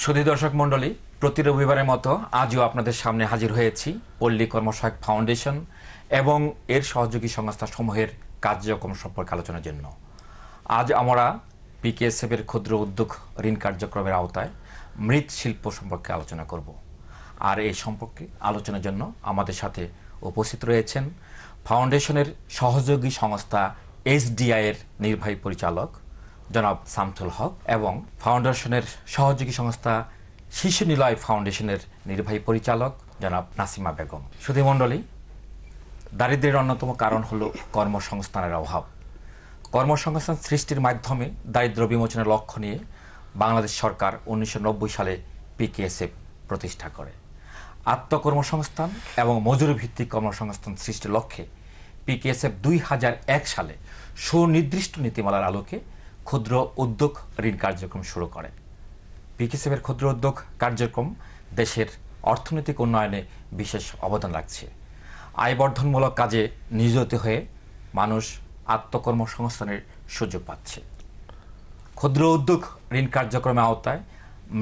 সুধী দর্শক মণ্ডলী, প্রতি রবিবারের মতো আজও আপনাদের সামনে হাজির হয়েছি পল্লী কর্মসহায়ক ফাউন্ডেশন এবং এর সহযোগী সংস্থাসমূহের কার্যক্রম সম্পর্কে আলোচনার জন্য। আজ আমরা পিকেএসএফের ক্ষুদ্র উদ্যোগ ঋণ কার্যক্রমের আওতায় মৃৎশিল্প সম্পর্কে আলোচনা করব। আর এই সম্পর্কে আলোচনার জন্য আমাদের সাথে উপস্থিত রয়েছেন ফাউন্ডেশনের সহযোগী সংস্থা এসডিআই এর নির্বাহী পরিচালক জনাব শামসুল হক এবং ফাউন্ডেশনের সহযোগী সংস্থা শিশু নিলয় ফাউন্ডেশনের নির্বাহী পরিচালক জনাব নাসিমা বেগম। সুধী মণ্ডলী, দারিদ্র্যের অন্যতম কারণ হল কর্মসংস্থানের অভাব। কর্মসংস্থান সৃষ্টির মাধ্যমে দারিদ্র্য বিমোচনের লক্ষ্য নিয়ে বাংলাদেশ সরকার 1990 সালে পিকেএসএফ প্রতিষ্ঠা করে। আত্মকর্মসংস্থান এবং মজুরি ভিত্তিক কর্মসংস্থান সৃষ্টির লক্ষ্যে পিকেএসএফ 2001 সালে সুনির্দিষ্ট নীতিমালার আলোকে ক্ষুদ্র উদ্যোগ ঋণ কার্যক্রম শুরু করে। পিকেএসএফের ক্ষুদ্র উদ্যোগ কার্যক্রম দেশের অর্থনৈতিক উন্নয়নে বিশেষ অবদান রাখছে। আয়বর্ধনমূলক কাজে নিয়োজিত হয়ে মানুষ আত্মকর্মসংস্থানের সুযোগ পাচ্ছে। ক্ষুদ্র উদ্যোগ ঋণ কার্যক্রমের আওতায়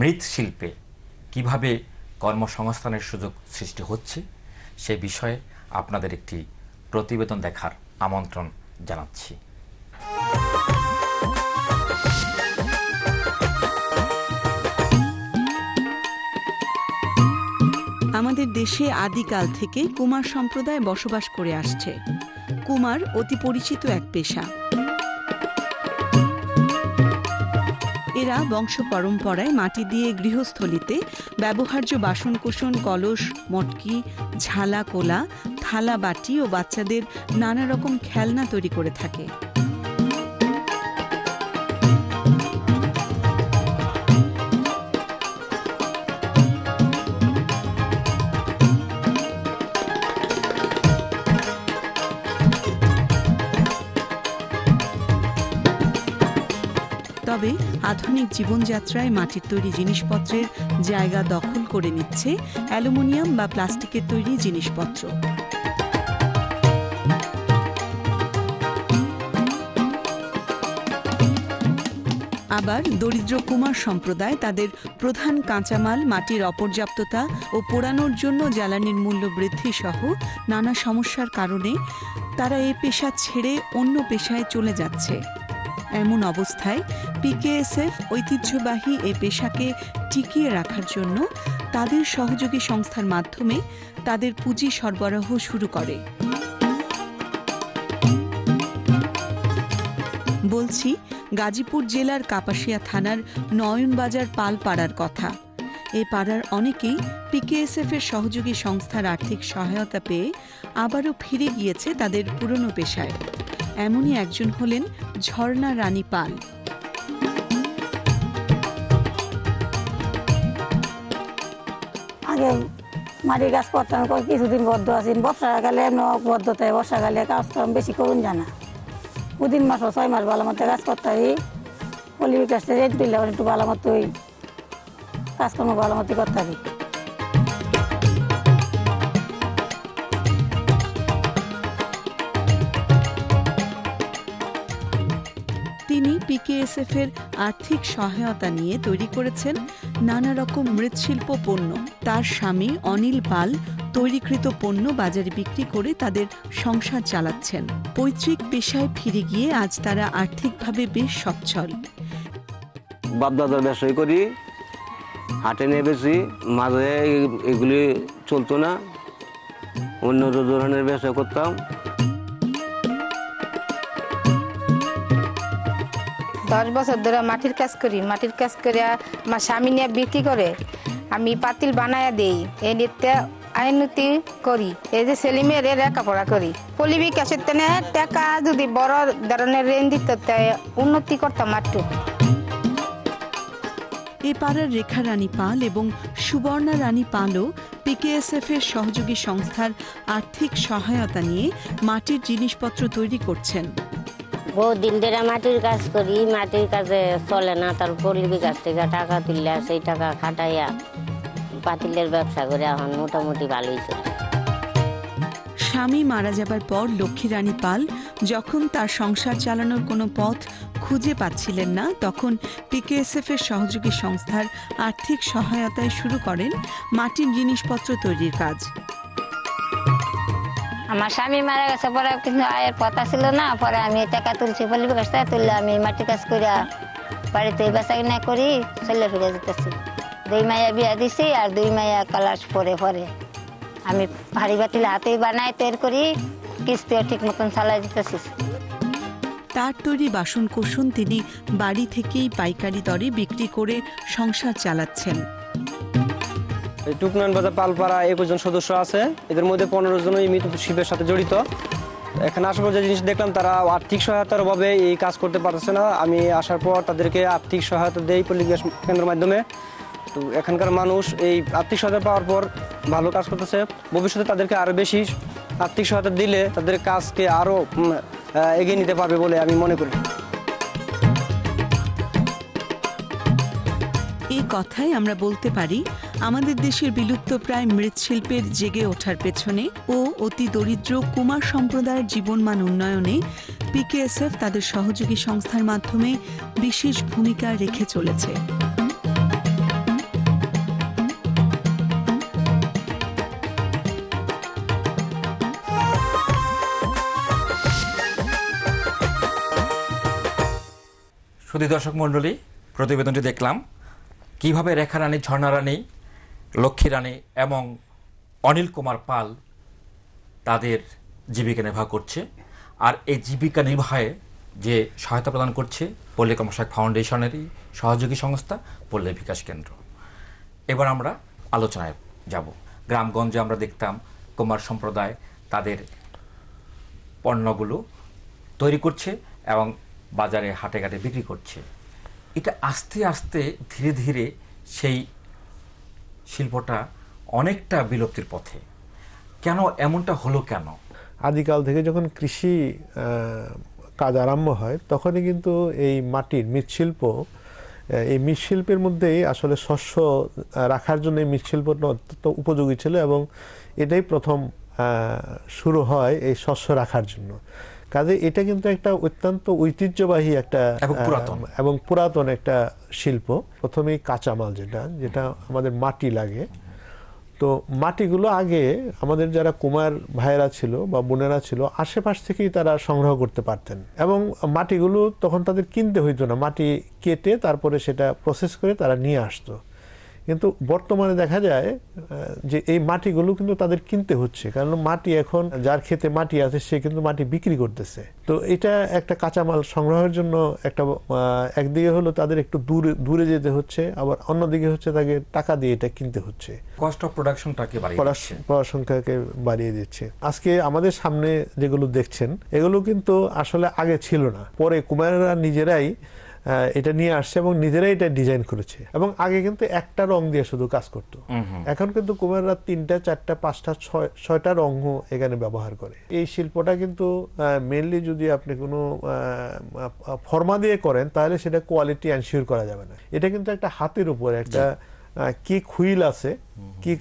মৃৎশিল্পে কিভাবে কর্মসংস্থানের সুযোগ সৃষ্টি হচ্ছে সে বিষয়ে আপনাদের একটি প্রতিবেদন দেখার আমন্ত্রণ জানাচ্ছি। আমাদের দেশে আদিকাল থেকে কুমার সম্প্রদায় বসবাস করে আসছে। কুমার অতি পরিচিত এক পেশা। এরা বংশ পরম্পরায় মাটি দিয়ে গৃহস্থলিতে ব্যবহার্য বাসনকোসন, কলস, মটকি, ঝালা, কোলা, থালা, বাটি ও বাচ্চাদের নানা রকম খেলনা তৈরি করে থাকে। তবে আধুনিক জীবনযাত্রায় মাটির তৈরি জিনিসপত্রের জায়গা দখল করে নিচ্ছে অ্যালুমিনিয়াম বা প্লাস্টিকের তৈরি জিনিসপত্র। আবার দরিদ্র কুমার সম্প্রদায় তাদের প্রধান কাঁচামাল মাটির অপর্যাপ্ততা ও পোড়ানোর জন্য জ্বালানির মূল্য বৃদ্ধি সহ নানা সমস্যার কারণে তারা এ পেশা ছেড়ে অন্য পেশায় চলে যাচ্ছে। এমন অবস্থায় পিকেএসএফ ঐতিহ্যবাহী এ পেশাকে টিকিয়ে রাখার জন্য তাদের সহযোগী সংস্থার মাধ্যমে তাদের পুঁজি সরবরাহ শুরু করে। বলছি গাজীপুর জেলার কাপাসিয়া থানার নয়নবাজার পাল পাড়ার কথা। এ পাড়ার অনেকেই পিকেএসএফ এর সহযোগী সংস্থার আর্থিক সহায়তা পেয়ে আবারও ফিরে গিয়েছে তাদের পুরনো পেশায়। এমনই একজন হলেন ঝর্ণা রানী পাল। আগে মাটির কাজ করতাম, কিছুদিন বদ্ধ আছি। বর্ষাকালে বদ্ধতায় বর্ষাকালে কাজ কাম বেশি করুন জানা। 2-3 মাস 6 মাস ভালো মতো কাজ করতে পল্লী বিকাশে রেট দিলে একটু ভালো মতোই কাজকর্ম ভালো মতো করতে হবে। তিনি পিকেএসএফ এর আর্থিক সহায়তা নিয়ে তৈরি করেছেন নানা রকম মৃৎশিল্প পণ্য। তার স্বামী অনিল পাল তৈরিকৃত পণ্য বাজারে বিক্রি করে তাদের সংসার চালাচ্ছেন। পৈতৃক পেশায় ফিরে গিয়ে আজ তারা আর্থিকভাবে বেশ সচ্ছল। বাপদাদার ব্যবসায়ী করি, হাটে নিয়ে বেশি, মাঝে এগুলি চলতো না, অন্য ধরনের ব্যবসা করতাম। 10 বছর ধরে মাটির কাজ করি। মাটির কাজ করে আমার স্বামী নিয়ে বিক্রি করে, আমি পাতিল বানায়া দেই, এই নিতে আইনতি করি। এই যে সেলিমের লেখাপড়া করি। পল্লী বিকাশের তেনে টাকা যদি বড় ধরনের ঋণ দিত উন্নতি করতাম একটু। এ পাড়ার রেখা রানী পাল এবং সুবর্ণা রানী পালও পিকেএসএফ এর সহযোগী সংস্থার আর্থিক সহায়তা নিয়ে মাটির জিনিসপত্র তৈরি করছেন। বহুদিন ধরে মাটির কাজ করি, মাটির কাজে চলে না, তার পল্লী বিকাশ থেকে টাকা তুললে সেই টাকা খাটাইয়া পাতিলের ব্যবসা করে এখন মোটামুটি ভালোই চলে। স্বামী মারা যাবার পর লক্ষ্মী রানী পাল যখন তার সংসার চালানোর কোনো পথ খুঁজে পাচ্ছিলেন না, তখন পিকেএসএফ এর সহযোগী সংস্থার আর্থিক সহায়তায় শুরু করেন মাটির জিনিসপত্র তৈরির কাজ। আমার স্বামী মারা গেছে পরে কিন্তু আয়ের পথা ছিল না, পরে আমি টাকা তুলছি পল্লী বিকাশ থেকে তুললে আমি মাটি কাজ করিয়া বাড়িতে বেচা কিনা করি চলে ফিরে যেতেছি। 2 মাইয়া বিয়া দিছি আর 2 মাইয়া ক্লাস পরে পরে আমি ভারী বাতিল হাতেই বানাই তৈরি করি, কিস্তিও ঠিক মতন চালাই দিতেছি। তার তৈরি বাসন কোসন তিনি বাড়ি থেকেই পাইকারি দরে বিক্রি করে সংসার চালাচ্ছেন। টুকনান বাজার পালপাড়া 21 জন সদস্য আছে, এদের মধ্যে 15 জন এই মৃৎশিল্পের সাথে জড়িত। এখানে আসার পর যে জিনিস দেখলাম, তারা আর্থিক সহায়তার অভাবে এই কাজ করতে পারছে না। আমি আসার পর তাদেরকে আর্থিক সহায়তা দেই পল্লী বিকাশ কেন্দ্রের মাধ্যমে। তো এখানকার মানুষ এই আর্থিক সহায়তা পাওয়ার পর ভালো কাজ করতেছে। ভবিষ্যতে তাদেরকে আরও বেশি আর্থিক সহায়তা দিলে তাদের কাজকে আরও এগিয়ে নিতে পারবে বলে আমি মনে করি। এই কথাই আমরা বলতে পারি আমাদের দেশের বিলুপ্তপ্রায় মৃৎশিল্পের জেগে ওঠার পেছনে ও অতি দরিদ্র কুমার সম্প্রদায়ের জীবনমান উন্নয়নে পিকেএসএফ তাদের সহযোগী সংস্থার মাধ্যমে বিশেষ ভূমিকা রেখে চলেছে। সুধী দর্শক মণ্ডলী, প্রতিবেদনটি দেখলাম কিভাবে রেখা রানী, ঝর্ণা রানী, লক্ষ্মী রানী এবং অনিল কুমার পাল তাদের জীবিকা নির্বাহ করছে। আর এই জীবিকা নির্বাহে যে সহায়তা প্রদান করছে পল্লী কর্মসহায়ক ফাউন্ডেশনেরই সহযোগী সংস্থা পল্লী বিকাশ কেন্দ্র। এবার আমরা আলোচনায় যাব। গ্রামগঞ্জে আমরা দেখতাম কুমার সম্প্রদায় তাদের পণ্যগুলো তৈরি করছে এবং বাজারে হাটে ঘাটে বিক্রি করছে। এটা আস্তে আস্তে ধীরে ধীরে সেই শিল্পটা অনেকটা বিলুপ্তির পথে। কেন এমনটা হলো কেন? আদিকাল থেকে যখন কৃষি কাজ আরম্ভ হয় তখনই কিন্তু এই মাটির মৃৎশিল্প, এই মৃৎশিল্পের মধ্যেই আসলে শস্য রাখার জন্য এই মৃৎশিল্পটা অত্যন্ত উপযোগী ছিল এবং এটাই প্রথম শুরু হয় এই শস্য রাখার জন্য। কাজে এটা কিন্তু একটা অত্যন্ত ঐতিহ্যবাহী একটা এবং পুরাতন একটা শিল্প। প্রথমেই কাঁচামাল যেটা আমাদের মাটি লাগে, তো মাটিগুলো আগে আমাদের যারা কুমার ভাইয়েরা ছিল বা বোনেরা ছিল আশেপাশ থেকেই তারা সংগ্রহ করতে পারতেন এবং মাটিগুলো তখন তাদের কিনতে হইতো না, মাটি কেটে তারপরে সেটা প্রসেস করে তারা নিয়ে আসতো। কিন্তু বর্তমানে দেখা যায় যে এই মাটিগুলো কিন্তু তাদের কিনতে হচ্ছে, কারণ মাটি এখন যার ক্ষেতে মাটি আছে সে কিন্তু মাটি বিক্রি করতেছে। তো এটা একটা কাঁচামাল সংগ্রহের জন্য একটা একদিকে হলো তাদের একটু দূরে যেতে হচ্ছে, আবার অন্যদিকে হচ্ছে তাকে টাকা দিয়ে এটা কিনতে হচ্ছে। কস্ট অফ প্রোডাকশনটাকে বাড়িয়ে দিচ্ছে। আজকে আমাদের সামনে যেগুলো দেখছেন এগুলো কিন্তু আসলে আগে ছিল না, পরে কুমারেরা নিজেরাই এটা নিয়ে আসছে এবং নিজেরাই এটা ডিজাইন করেছে। এবং আগে কিন্তু একটা রং দিয়ে শুধু কাজ করতো, এখন কিন্তু কুমাররা 3টা 4টা 5টা 6টা রং এখানে ব্যবহার করে। এই শিল্পটা কিন্তু মেনলি যদি আপনি কোনো ফর্মা দিয়ে করেন তাহলে সেটা কোয়ালিটি এনশিওর করা যাবে না। এটা কিন্তু একটা হাতের উপরে একটা কি হুইল আছে, কি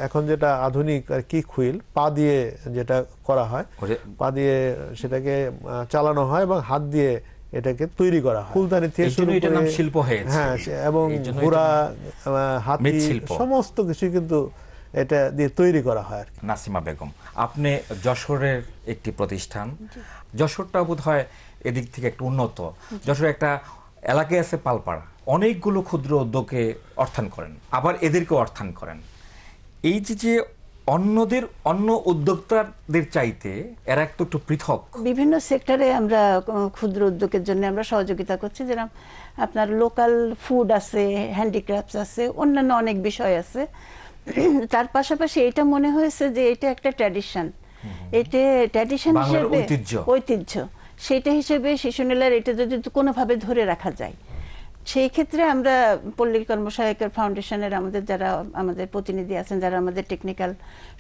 এখন যেটা আধুনিক কি হুইল, পা দিয়ে যেটা করা হয়, পা দিয়ে সেটাকে চালানো হয় এবং হাত দিয়ে এটাকে তৈরি করা হয়। ফুলদানি থেকে শুরু করে শিল্প হয়েছে, হ্যাঁ, এবং ঘোড়া, হাতি, সমস্ত কিছু কিন্তু এটা দিয়ে তৈরি করা হয়। নাসিমা বেগম, আপনি যশোরের একটি প্রতিষ্ঠান, যশোরটা বোধহয় এদিক থেকে একটু উন্নত। যশোর একটা এলাকায় আছে পালপাড়া, অনেকগুলো ক্ষুদ্র উদ্যোগে অর্থায়ন করেন, আবার এদেরকে অর্থায়ন করেন। এই যে অন্য উদ্যোক্তাদের চাইতে এরা একটু পৃথক। বিভিন্ন সেক্টরে আমরা ক্ষুদ্র উদ্যোগের জন্য আমরা সহযোগিতা করছি, যেরকম আপনার লোকাল ফুড আছে, হ্যান্ডিক্রাফটস আছে, অন্যান্য অনেক বিষয় আছে। তার পাশাপাশি এটা মনে হয়েছে যে এটা একটা ট্র্যাডিশন, এটা ট্র্যাডিশন হিসেবে ঐতিহ্য, সেটা হিসেবে শিশুমেলার এটা যদি কোনোভাবে ধরে রাখা যায়, সেই ক্ষেত্রে আমরা পল্লী কর্মসহায়কের ফাউন্ডেশনের যারা আমাদের প্রতিনিধি আছেন, যারা আমাদের টেকনিক্যাল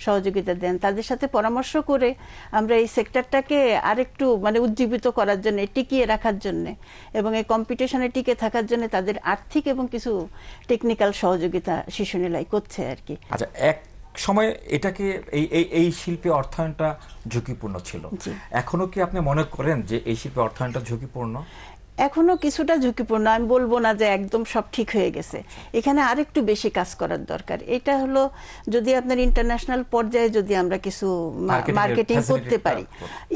সহযোগিতা দেন, তাদের সাথে পরামর্শ করে আমরা এই সেক্টরটাকে আরেকটু উজ্জীবিত করার জন্য, টিকিয়ে রাখার জন্য এবং এই কম্পিটিশনে টিকে থাকার জন্য তাদের আর্থিক এবং কিছু টেকনিক্যাল সহযোগিতা শিশুমেলায় করছে আর কি। আচ্ছা, এক সময় এটাকে এই শিল্পে অর্থায়নটা ঝুঁকিপূর্ণ ছিল, এখনো কি আপনি মনে করেন যে এই শিল্পে অর্থায়নটা ঝুঁকিপূর্ণ? এখনো কিছুটা ঝুঁকিপূর্ণ, আমি বলবো না যে একদম সব ঠিক হয়ে গেছে, এখানে আরেকটু বেশি কাজ করার দরকার। এটা হলো যদি আপনার ইন্টারন্যাশনাল পর্যায়ে যদি আমরা কিছু মার্কেটিং করতে পারি,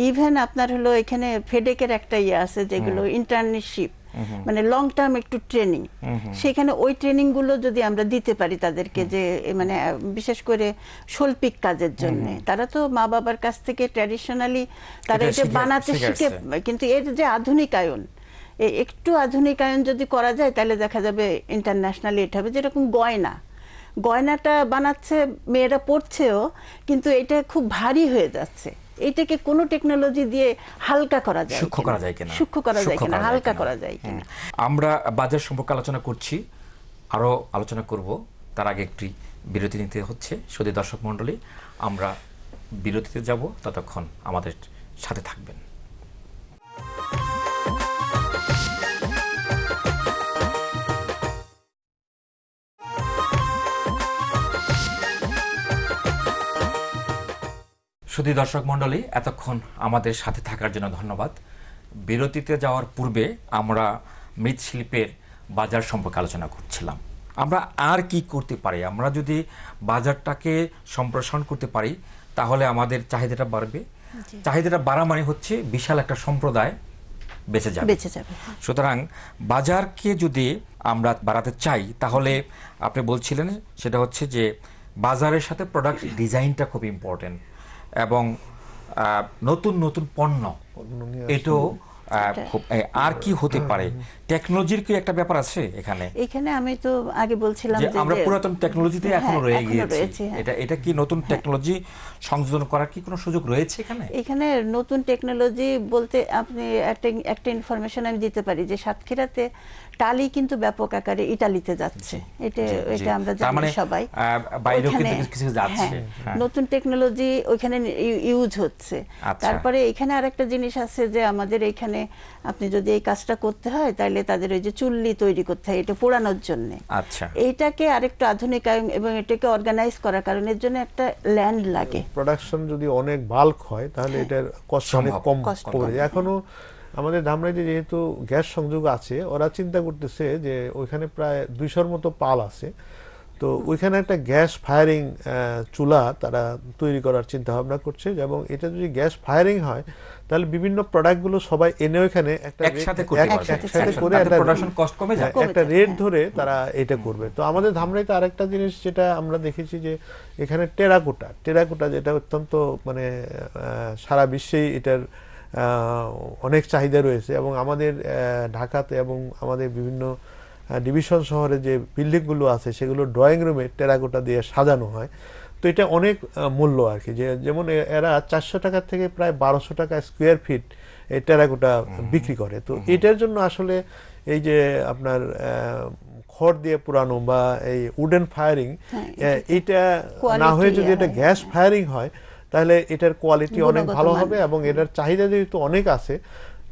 ইভেন আপনার হলো এখানে ফেডেকের একটা ইয়ে আছে যেগুলো ইন্টার্নশিপ, মানে লং টার্ম একটু ট্রেনিং, সেখানে ওই ট্রেনিং গুলো যদি আমরা দিতে পারি তাদেরকে, যে মানে বিশেষ করে শৈল্পিক কাজের জন্য, তারা তো মা বাবার কাছ থেকে ট্র্যাডিশনালি তারা এটা বানাতে শিখে, কিন্তু এর যে আধুনিকায়ন, একটু আধুনিকায়ন যদি করা যায় তাহলে দেখা যাবে ইন্টারন্যাশনালি এটা হবে। যেরকম গয়নাটা বানাচ্ছে মেয়েরা পড়ছেও, কিন্তু এটা খুব ভারী হয়ে যাচ্ছে, এটাকে কোন টেকনোলজি দিয়ে হালকা করা যায়, সূক্ষ্ম করা যায় কিনা, হালকা করা যায় কিনা। আমরা বাজার সম্পর্কে আলোচনা করছি, আরো আলোচনা করব, তার আগে একটি বিরতি নিতে হচ্ছে। শুধু দর্শক মণ্ডলী, আমরা বিরতিতে যাব, ততক্ষণ আমাদের সাথে থাকবেন। শুধু দর্শক মণ্ডলী, এতক্ষণ আমাদের সাথে থাকার জন্য ধন্যবাদ। বিরতিতে যাওয়ার পূর্বে আমরা মৃৎশিল্পের বাজার সম্পর্কে আলোচনা করছিলাম। আমরা আর কি করতে পারি? আমরা যদি বাজারটাকে সম্প্রসারণ করতে পারি তাহলে আমাদের চাহিদাটা বাড়বে। চাহিদাটা বাড়া মানে হচ্ছে বিশাল একটা সম্প্রদায় বেঁচে যাবে। সুতরাং বাজারকে যদি আমরা বাড়াতে চাই তাহলে আপনি বলছিলেন সেটা হচ্ছে যে বাজারের সাথে প্রোডাক্ট ডিজাইনটা খুব ইম্পর্টেন্ট, এবং নতুন নতুন পণ্য, এটাও খুব। আর কি হতে পারে? টেকনোলজির কি একটা ব্যাপার আছে এখানে? এখানে আমি তো আগে বলছিলাম যে আমরা পুরাতন টেকনোলজিতে এখনো রয়ে গিয়েছি, এটা কি নতুন টেকনোলজি সংযোজন করার কি কোনো সুযোগ রয়েছে এখানে? এখানে নতুন টেকনোলজি বলতে আপনি একটা ইনফরমেশন আমি দিতে পারি যে সাতক্ষীরাতে টালি কিন্তু ব্যাপক আকারে ইতালিতে যাচ্ছে, এটা আমরা জানি সবাই, বাইরেও কিন্তু কিছু যাচ্ছে, নতুন টেকনোলজি ওইখানে ইউজ হচ্ছে। তারপরে এখানে আরেকটা জিনিস আছে যে আমাদের এখানে আপনি যদি এই কাজটা করতে হয় তাহলে তাদের ওই যে চুল্লি তৈরি করতে হয় এটা পোড়ানোর জন্য, এইটাকে আরেকটু আধুনিকায়ন এবং এটাকে অর্গানাইজ করার কারণে এর জন্য একটা ল্যান্ড লাগে। প্রোডাকশন যদি অনেক বাল্ক হয় তাহলে এটার কষ্ট অনেক কম পড়ে যায়। এখনো আমাদের ধামরাইতে যেহেতু গ্যাস সংযোগ আছে, ওরা চিন্তা করতেছে যে ওইখানে প্রায় 200-র মতো পাল আছে, তো ওইখানে একটা গ্যাস ফায়ারিং চুলা তারা তৈরি করার চিন্তা ভাবনা করছে, এবং এটা যদি গ্যাস ফায়ারিং হয় তাহলে বিভিন্ন প্রোডাক্টগুলো সবাই এনে ওইখানে একসাথে করে একটা রেট ধরে তারা এটা করবে। তো আমাদের ধামরাইতে আরেকটা জিনিস যেটা আমরা দেখেছি যে এখানে টেরাকোটা যেটা অত্যন্ত মানে সারা বিশ্বেই এটার অনেক চাহিদা রয়েছে, এবং আমাদের ঢাকাতে এবং আমাদের বিভিন্ন ডিভিশন শহরে যে বিল্ডিংগুলো আছে সেগুলো ড্রয়িং রুমে টেরাকোটা দিয়ে সাজানো হয়। তো এটা অনেক মূল্য আর কি, যেমন এরা 400 টাকা থেকে প্রায় 1200 টাকা স্কোয়ার ফিট এই টেরাকোটা বিক্রি করে। তো এটার জন্য আসলে এই যে আপনার খড় দিয়ে পুরানো বা এই উডেন ফায়ারিং, এটা না হয়ে যদি এটা গ্যাস ফায়ারিং হয় তাহলে এটার কোয়ালিটি অনেক ভালো হবে, এবং এটার চাহিদা যেহেতু অনেক আছে,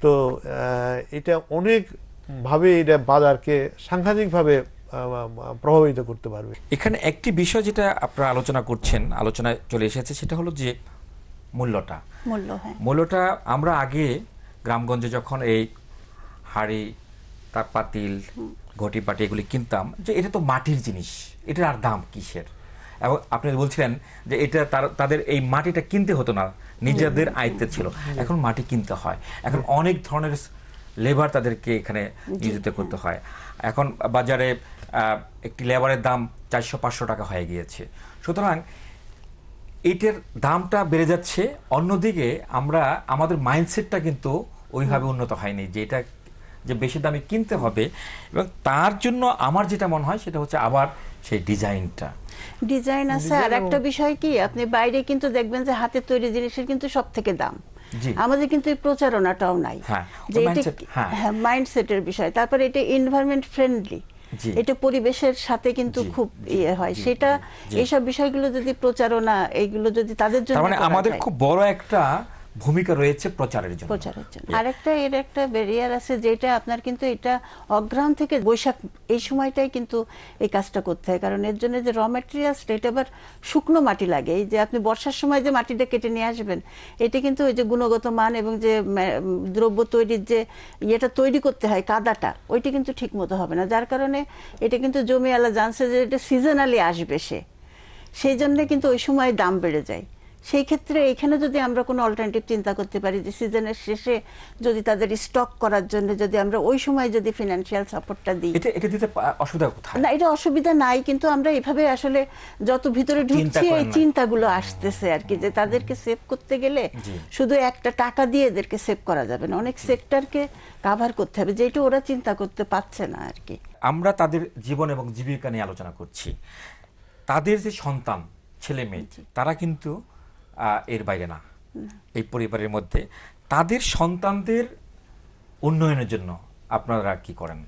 তো এটা অনেক ভাবে এটা বাজারকে সাংঘাতিকভাবে প্রভাবিত করতে পারবে। এখানে একটি বিষয় যেটা আপনারা আলোচনা করছেন, আলোচনায় চলে এসেছে, সেটা হলো যে মূল্যটা আমরা আগে গ্রামগঞ্জে যখন এই হাড়ি, তার পাতিল, ঘটি পাটি এগুলি কিনতাম, যে এটা তো মাটির জিনিস, এটার আর দাম কিসের? এবং আপনি বলছিলেন যে এটা তাদের এই মাটিটা কিনতে হতো না, নিজেদের আয়ত্তে ছিল, এখন মাটি কিনতে হয়, এখন অনেক ধরনের লেবার তাদেরকে এখানে নিয়োজিত করতে হয়। এখন বাজারে একটি লেবারের দাম 400-500 টাকা হয়ে গিয়েছে। সুতরাং এইটার দামটা বেড়ে যাচ্ছে, অন্যদিকে আমরা আমাদের মাইন্ডসেটটা কিন্তু ওইভাবে উন্নত হয়নি যে এটা যে বেশি দামে কিনতে হবে। এবং তার জন্য আমার যেটা মনে হয় সেটা হচ্ছে আবার সেই ডিজাইন আছে। আর একটা বিষয় কি, আপনি বাইরে কিন্তু দেখবেন যে হাতের তৈরি জিনিসের কিন্তু সব থেকে দাম, আমাদের কিন্তু এই প্রচারণাটাও নাই, যে এটা মাইন্ডসেটের বিষয়। তারপরে এটা এনভায়রনমেন্ট ফ্রেন্ডলি, এটা পরিবেশের সাথে কিন্তু খুব ইয়ে হয়, সেটা এইসব বিষয়গুলো যদি প্রচারণা এইগুলো যদি তাদের জন্য, মানে আমাদের খুব বড় একটা ভূমিকা রয়েছে প্রচারের জন্য। আরেকটা এর একটা ব্যারিয়ার আছে, যেটা আপনার কিন্তু এটা অগ্রহায়ণ থেকে বৈশাখ এই সময়টাই কিন্তু এই কাজটা করতে হয়, কারণ এর জন্য যে র ম্যাটেরিয়ালসটা এটা আবার শুকনো মাটি লাগে। এই যে আপনি বর্ষার সময় যে মাটিটা কেটে নিয়ে আসবেন, এটা কিন্তু ওই যে গুণগত মান এবং যে দ্রব্য তৈরির যে ইয়েটা তৈরি করতে হয় কাদাটা, ওইটা কিন্তু ঠিক মতো হবে না, যার কারণে এটা কিন্তু জমিওয়ালা জানছে যে এটা সিজনালি আসবে, সেই জন্য কিন্তু ওই সময় দাম বেড়ে যায়। সেই ক্ষেত্রে এখানে যদি আমরা কোনো অল্টারনেটিভ চিন্তা করতে পারি যে সিজনের শেষে যদি তাদের স্টক করার জন্য যদি আমরা ওই সময় যদি ফিনান্সিয়াল সাপোর্টটা দিই, এটা দিতে অসুবিধা কোথায়? না, এটা অসুবিধা নাই, কিন্তু আমরা এভাবে আসলে যত ভিতরে ঢুকছি এই চিন্তাগুলো আসতেছে আর কি, যে তাদেরকে সেভ করতে গেলে শুধু একটা টাকা দিয়ে এদেরকে সেভ করা যাবে না, অনেক সেক্টরকে কাভার করতে হবে, যেটা ওরা চিন্তা করতে পারছে না আর কি। আমরা তাদের জীবন এবং জীবিকা নিয়ে আলোচনা করছি। তাদের যে সন্তান ছেলে মেয়ে তারা কিন্তু এর বাইরে না, এই পরিবারের মধ্যে। তাদের সন্তানদের উন্নয়নের জন্য আপনারা কি করেন?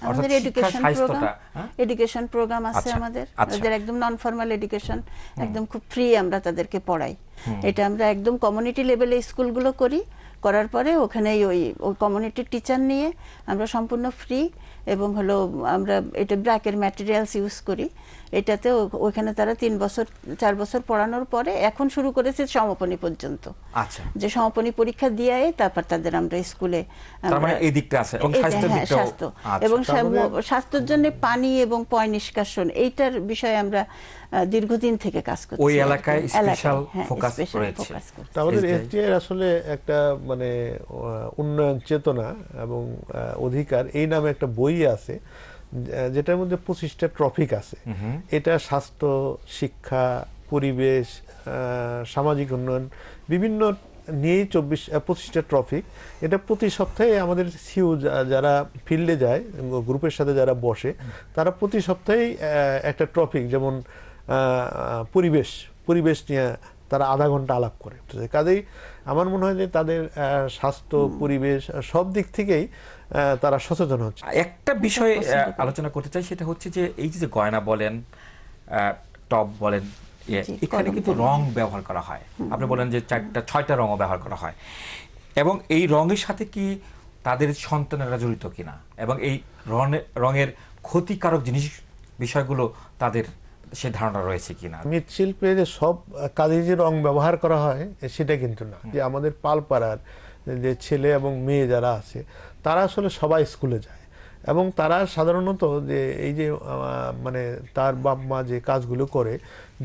আমাদের এডুকেশন প্রোগ্রাম আছে আমাদের, একদম নন ফর্মাল এডুকেশন, একদম খুব ফ্রি আমরা তাদেরকে পড়াই। এটা আমরা একদম কমিউনিটি লেভেলে স্কুলগুলো করার পরে ওখানে ওই কমিউনিটির টিচার নিয়ে আমরা সম্পূর্ণ ফ্রি, এবং হলো আমরা এটা ব্র্যাকের ম্যাটেরিয়ালস ইউজ করি। এটাতে ওখানে তারা 3-4 বছর পড়ানোর পরে এখন শুরু করেছে সমাপনী পর্যন্ত। আচ্ছা, যে সমাপনী পরীক্ষা দিয়ে তারপর তাদের আমরা স্কুলে এই দিকটা আছে, এবং স্বাস্থ্য এবং স্বাস্থ্যের জন্য পানি এবং পয় নিষ্কাশন, এইটার বিষয়ে আমরা দীর্ঘদিন থেকে কাজ করছি। ওই এলাকায় স্পেশাল ফোকাস রয়েছে। আমাদের এসডিআই আসলে একটা মানে উন্নয়ন চেতনা এবং অধিকার এই নামে একটা বই আছে, যেটার মধ্যে 25টা টপিক আছে। এটা স্বাস্থ্য, শিক্ষা, পরিবেশ, সামাজিক উন্নয়ন বিভিন্ন নিয়েই 25টা টপিক। এটা প্রতি সপ্তাহে আমাদের সিইও যারা ফিল্ডে যায়, গ্রুপের সাথে যারা বসে, তারা প্রতি সপ্তাহেই একটা টপিক, যেমন পরিবেশ নিয়ে তারা আধা ঘন্টা আলাপ করে। কাজেই আমার মনে হয় যে তাদের স্বাস্থ্য, পরিবেশ সব দিক থেকেই তারা সচেতন হচ্ছে। একটা বিষয় আলোচনা করতে চাই, সেটা হচ্ছে যে এই যে গয়না বলেন, টপ বলেন, এখানে কিন্তু রং ব্যবহার করা হয়। আপনি বলেন যে 4টা রঙও ব্যবহার করা হয়, এবং এই রঙের সাথে কি তাদের সন্তানেরা জড়িত কিনা, এবং এই রঙের ক্ষতিকারক বিষয়গুলো তাদের সে ধারণা রয়েছে কিনা। মৃৎশিল্পে যে সব কাজে যে রং ব্যবহার করা হয় সেটা কিন্তু না। যে আমাদের পালপাড়ার যে ছেলে এবং মেয়ে যারা আছে, তারা আসলে সবাই স্কুলে যায়, এবং তারা সাধারণত যে এই যে মানে তার বাপ মা যে কাজগুলো করে,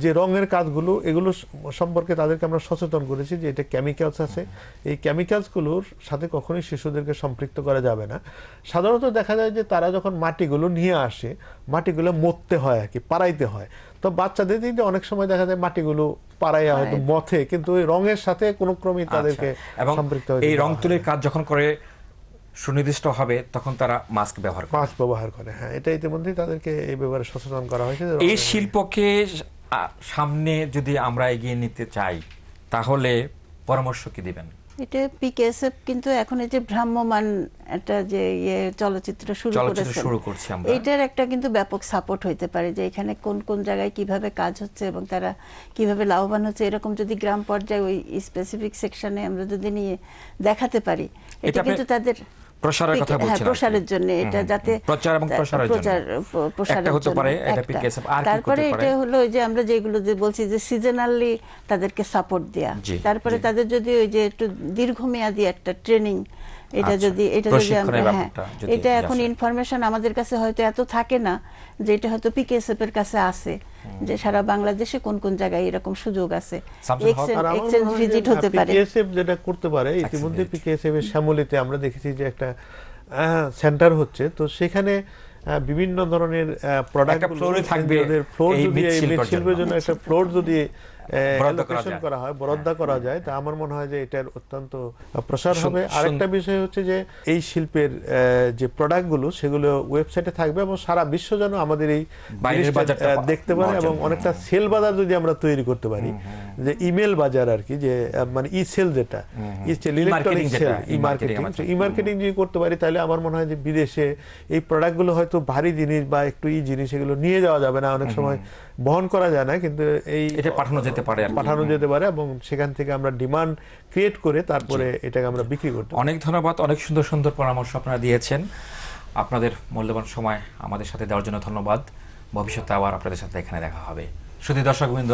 যে রঙের কাজগুলো, এগুলো সম্পর্কে তাদেরকে আমরা সচেতন করেছি যে এটা কেমিক্যালস আছে, এই কেমিক্যালসগুলোর সাথে কখনোই শিশুদেরকে সম্পৃক্ত করা যাবে না। সাধারণত দেখা যায় যে তারা যখন মাটিগুলো নিয়ে আসে, মাটিগুলো মরতে হয় আর কি, পাড়াইতে হয়। তো বাচ্চাদের দিক দিয়ে অনেক সময় দেখা যায় মাটিগুলো পাড়াইয়া হয়তো মথে, কিন্তু ওই রঙের সাথে কোনো ক্রমেই তাদেরকে সম্পৃক্ত হয়। এই রং তুলির কাজ যখন করে সুনির্দিষ্ট হবে, তখন তারা মাস্ক ব্যবহার করে। হ্যাঁ, এটা ইতিমধ্যেই তাদেরকে এই ব্যাপারে সচেতন করা হয়েছে। এই শিল্পকে সামনে যদি আমরা এগিয়ে নিতে চাই, তাহলে পরামর্শ কি দিবেন? এটা পিকেএসএফ কিন্তু এখন এই যে ভ্রাম্যমান একটা যে চলচ্চিত্র শুরু করছে, এটার একটা কিন্তু ব্যাপক সাপোর্ট হইতে পারে, যে এখানে কোন কোন জায়গায় কিভাবে কাজ হচ্ছে এবং তারা কিভাবে লাভবান হচ্ছে, এরকম যদি গ্রাম পর্যায়ে ওই স্পেসিফিক সেকশনে আমরা যদি নিয়ে দেখাতে পারি, এটা কিন্তু তাদের প্রসারের কথা বলছিলাম, প্রসারের জন্য, এটা যাতে প্রচার এবং প্রসারের জন্য একটা হতে পারে। এটা পিকেএসএফ। আর তারপরে এটা হলো যে আমরা যেগুলো যে বলছি যে সিজনালি তাদেরকে সাপোর্ট দেয়া, তারপরে তাদের যদি ওই যে একটু দীর্ঘমেয়াদী একটা ট্রেনিং, এটা যদি আমরা এটা এখন ইনফরমেশন আমাদের কাছে হয়তো এত থাকে না, যে এটা হয়তো পিকেএসএফ এর কাছে আছে, যে সারা বাংলাদেশে কোন কোন জায়গায় এরকম সুযোগ আছে, এক্সচেঞ্জ ভিজিট হতে পারে। পিকেএসএফ যেটা করতে পারে, ইতিমধ্যে পিকেএসএফ এর শ্যামলীতে আমরা দেখেছি যে একটা সেন্টার হচ্ছে, তো সেখানে বিভিন্ন ধরনের প্রোডাক্ট থাকবে, ফ্লোর যদি মৃৎশিল্পের জন্য একটা ফ্লোর যদি বরাদ্দ করা যায়, তা আমার মনে হয় যে এটার অত্যন্ত প্রসার হবে। আরেকটা বিষয় হচ্ছে যে এই শিল্পের যে প্রোডাক্টগুলো, সেগুলো ওয়েবসাইটে থাকবে, এবং সারা বিশ্ব যেন আমাদের এই দেখতে পারে, এবং অনেকটা সেল বাজার যদি আমরা তৈরি করতে পারি, যে ইমেল বাজার আর কি, যে মানে ই সেল যেটা, ই সেল, ইলেকট্রনিক সেল, ই মার্কেটিং, ই মার্কেটিং যদি করতে পারি তাহলে আমার মনে হয় যে বিদেশে এই প্রোডাক্টগুলো হয়তো ভারী জিনিস বা একটু ই জিনিস এগুলো নিয়ে যাওয়া যাবে না, অনেক সময় বহন করা যায় না, কিন্তু এই এটা পাঠানো যেতে পারে, পাঠানো যেতে পারে এবং সেখান থেকে আমরা ডিমান্ড ক্রিয়েট করে তারপরে এটাকে আমরা বিক্রি করতে পারি। অনেক ধন্যবাদ, অনেক সুন্দর সুন্দর পরামর্শ আপনারা দিয়েছেন। আপনাদের মূল্যবান সময় আমাদের সাথে দেওয়ার জন্য ধন্যবাদ। ভবিষ্যতে আবার আপনাদের সাথে এখানে দেখা হবে। শুধু দর্শকবৃন্দ,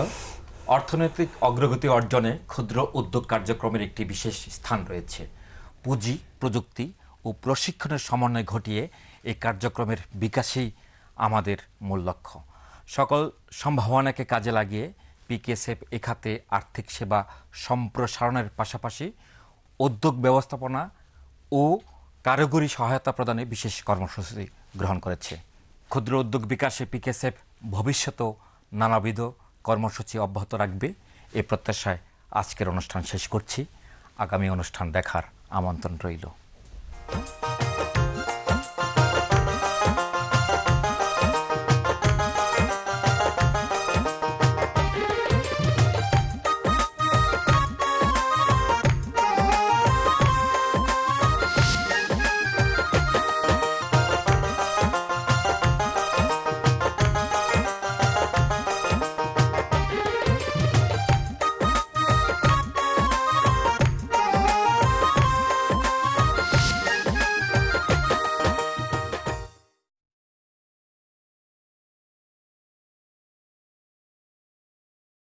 অর্থনৈতিক অগ্রগতি অর্জনে ক্ষুদ্র উদ্যোগ কার্যক্রমের একটি বিশেষ স্থান রয়েছে। পুঁজি, প্রযুক্তি ও প্রশিক্ষণের সমন্বয় ঘটিয়ে এই কার্যক্রমের বিকাশই আমাদের মূল লক্ষ্য। সকল সম্ভাবনাকে কাজে লাগিয়ে পিকেএসএফ এ খাতে আর্থিক সেবা সম্প্রসারণের পাশাপাশি উদ্যোগ ব্যবস্থাপনা ও কারিগরি সহায়তা প্রদানে বিশেষ কর্মসূচি গ্রহণ করেছে। ক্ষুদ্র উদ্যোগ বিকাশে পিকেএসএফ ভবিষ্যতেও নানাবিধ কর্মসূচি অব্যাহত রাখবে এই প্রত্যাশায় আজকের অনুষ্ঠান শেষ করছি। আগামী অনুষ্ঠান দেখার আমন্ত্রণ রইল।